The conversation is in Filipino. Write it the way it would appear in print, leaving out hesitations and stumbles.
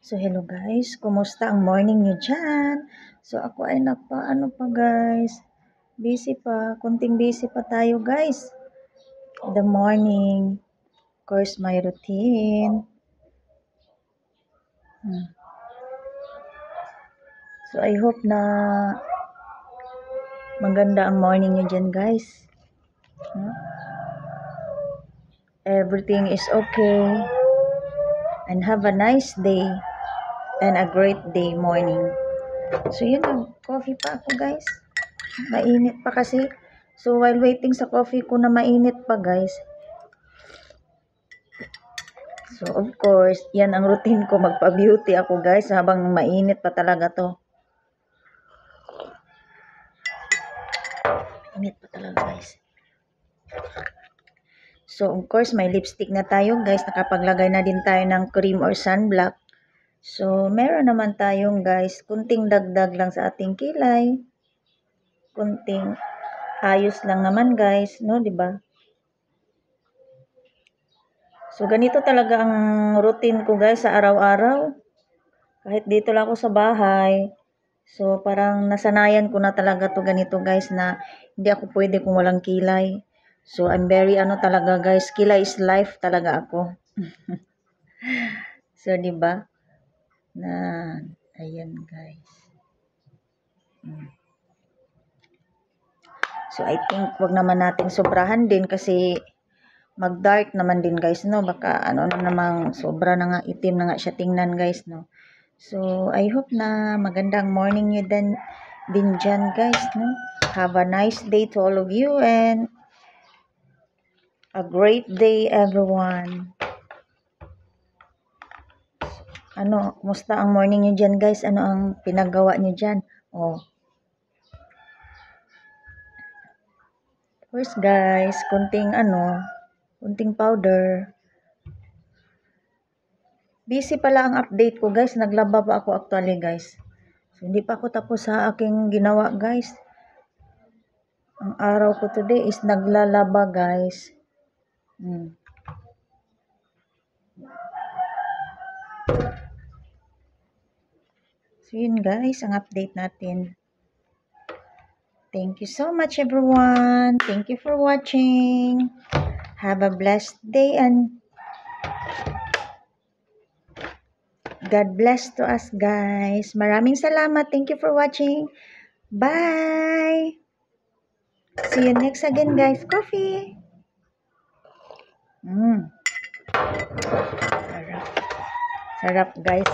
So, hello guys. Kumusta ang morning niyo dyan? So, ako ay ano pa guys. Busy pa. Kunting busy pa tayo guys. The morning. Of course, my routine. So, I hope na maganda ang morning niyo dyan guys. Everything is okay. And have a nice day. And a great day morning. So, yun, nag-coffee pa ako guys. Mainit pa kasi. So, while waiting sa coffee ko na mainit pa guys. So, of course, yan ang routine ko. Magpa-beauty ako guys habang mainit pa talaga to. Mainit pa talaga guys. So, of course, may lipstick na tayo guys. Nakapaglagay na din tayo ng cream or sunblock. So, meron naman tayong guys, kunting dagdag lang sa ating kilay. Kunting ayos lang naman guys, no, 'di ba? So, ganito talaga ang routine ko guys sa araw-araw. Kahit dito lang ako sa bahay. So, parang nasanayan ko na talaga to ganito guys na hindi ako pwede kung walang kilay. So, I'm very talaga guys, kilay is life talaga ako. So, 'di ba? Na ayan guys. So, I think wag naman nating sobrahan din kasi mag-dark naman din guys, no? Baka na namang sobra na nga, itim na nga siya tingnan guys, no? So, I hope na magandang morning nyo din dyan guys, no? Have a nice day to all of you and a great day everyone. Kumusta ang morning nyo dyan guys? Ano ang pinagawa nyo dyan? First guys, kunting powder. Busy pala ang update ko guys. Naglaba pa ako actually guys. So, hindi pa ako tapos sa aking ginawa guys. Ang araw ko today is naglalaba guys. So, yun guys, ang update natin. Thank you so much everyone. Thank you for watching. Have a blessed day and God bless to us guys. Maraming salamat. Thank you for watching. Bye. See you next again guys. Coffee. Sarap. Sarap guys.